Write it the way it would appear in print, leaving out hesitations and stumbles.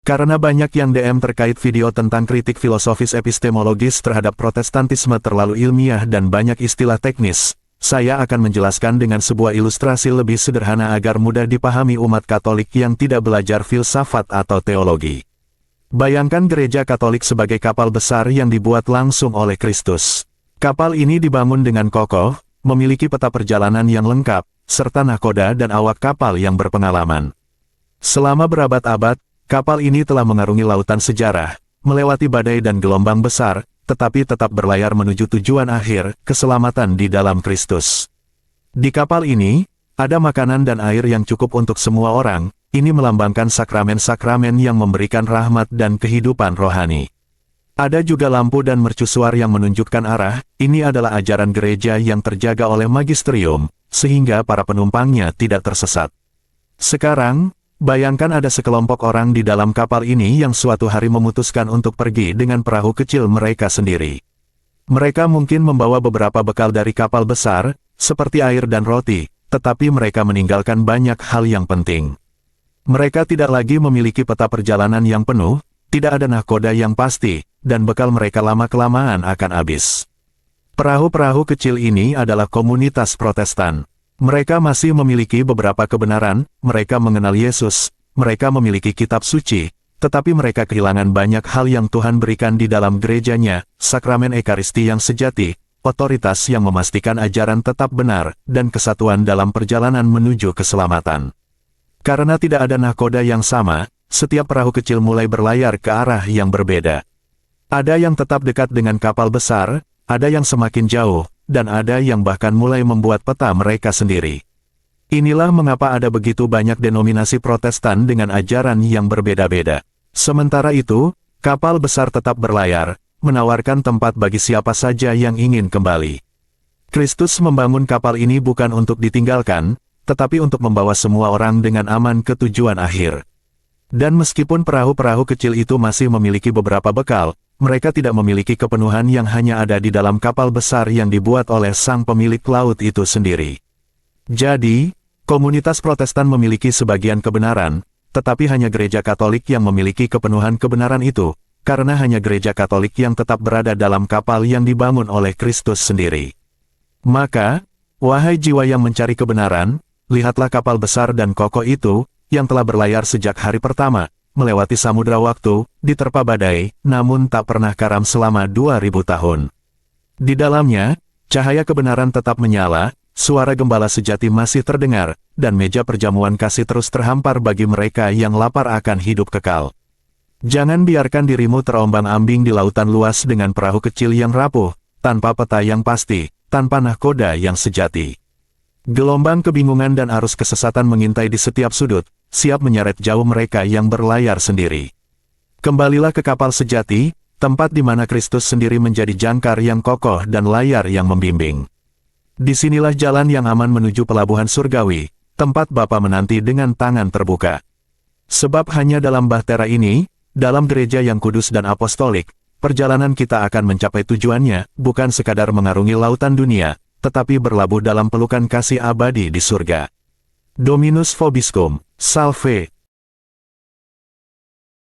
Karena banyak yang DM terkait video tentang kritik filosofis epistemologis terhadap Protestantisme terlalu ilmiah dan banyak istilah teknis, saya akan menjelaskan dengan sebuah ilustrasi lebih sederhana agar mudah dipahami umat Katolik yang tidak belajar filsafat atau teologi. Bayangkan gereja Katolik sebagai kapal besar yang dibuat langsung oleh Kristus. Kapal ini dibangun dengan kokoh, memiliki peta perjalanan yang lengkap, serta nahkoda dan awak kapal yang berpengalaman. Selama berabad-abad, kapal ini telah mengarungi lautan sejarah, melewati badai dan gelombang besar, tetapi tetap berlayar menuju tujuan akhir, keselamatan di dalam Kristus. Di kapal ini, ada makanan dan air yang cukup untuk semua orang. Ini melambangkan sakramen-sakramen yang memberikan rahmat dan kehidupan rohani. Ada juga lampu dan mercusuar yang menunjukkan arah. Ini adalah ajaran gereja yang terjaga oleh magisterium, sehingga para penumpangnya tidak tersesat. Sekarang, bayangkan ada sekelompok orang di dalam kapal ini yang suatu hari memutuskan untuk pergi dengan perahu kecil mereka sendiri. Mereka mungkin membawa beberapa bekal dari kapal besar, seperti air dan roti, tetapi mereka meninggalkan banyak hal yang penting. Mereka tidak lagi memiliki peta perjalanan yang penuh, tidak ada nahkoda yang pasti, dan bekal mereka lama-kelamaan akan habis. Perahu-perahu kecil ini adalah komunitas Protestan. Mereka masih memiliki beberapa kebenaran, mereka mengenal Yesus, mereka memiliki kitab suci, tetapi mereka kehilangan banyak hal yang Tuhan berikan di dalam gerejanya, sakramen Ekaristi yang sejati, otoritas yang memastikan ajaran tetap benar, dan kesatuan dalam perjalanan menuju keselamatan. Karena tidak ada nahkoda yang sama, setiap perahu kecil mulai berlayar ke arah yang berbeda. Ada yang tetap dekat dengan kapal besar, ada yang semakin jauh, dan ada yang bahkan mulai membuat peta mereka sendiri. Inilah mengapa ada begitu banyak denominasi Protestan dengan ajaran yang berbeda-beda. Sementara itu, kapal besar tetap berlayar, menawarkan tempat bagi siapa saja yang ingin kembali. Kristus membangun kapal ini bukan untuk ditinggalkan, tetapi untuk membawa semua orang dengan aman ke tujuan akhir. Dan meskipun perahu-perahu kecil itu masih memiliki beberapa bekal, mereka tidak memiliki kepenuhan yang hanya ada di dalam kapal besar yang dibuat oleh sang pemilik laut itu sendiri. Jadi, komunitas Protestan memiliki sebagian kebenaran, tetapi hanya gereja Katolik yang memiliki kepenuhan kebenaran itu, karena hanya gereja Katolik yang tetap berada dalam kapal yang dibangun oleh Kristus sendiri. Maka, wahai jiwa yang mencari kebenaran, lihatlah kapal besar dan kokoh itu, yang telah berlayar sejak hari pertama, melewati samudra waktu, diterpa badai, namun tak pernah karam selama 2000 tahun. Di dalamnya, cahaya kebenaran tetap menyala, suara gembala sejati masih terdengar, dan meja perjamuan kasih terus terhampar bagi mereka yang lapar akan hidup kekal. Jangan biarkan dirimu terombang-ambing di lautan luas dengan perahu kecil yang rapuh, tanpa peta yang pasti, tanpa nahkoda yang sejati. Gelombang kebingungan dan arus kesesatan mengintai di setiap sudut, siap menyeret jauh mereka yang berlayar sendiri. Kembalilah ke kapal sejati, tempat di mana Kristus sendiri menjadi jangkar yang kokoh dan layar yang membimbing. Disinilah jalan yang aman menuju pelabuhan surgawi, tempat Bapa menanti dengan tangan terbuka. Sebab hanya dalam bahtera ini, dalam gereja yang kudus dan apostolik, perjalanan kita akan mencapai tujuannya, bukan sekadar mengarungi lautan dunia, tetapi berlabuh dalam pelukan kasih abadi di surga. Dominus vobiscum, salve.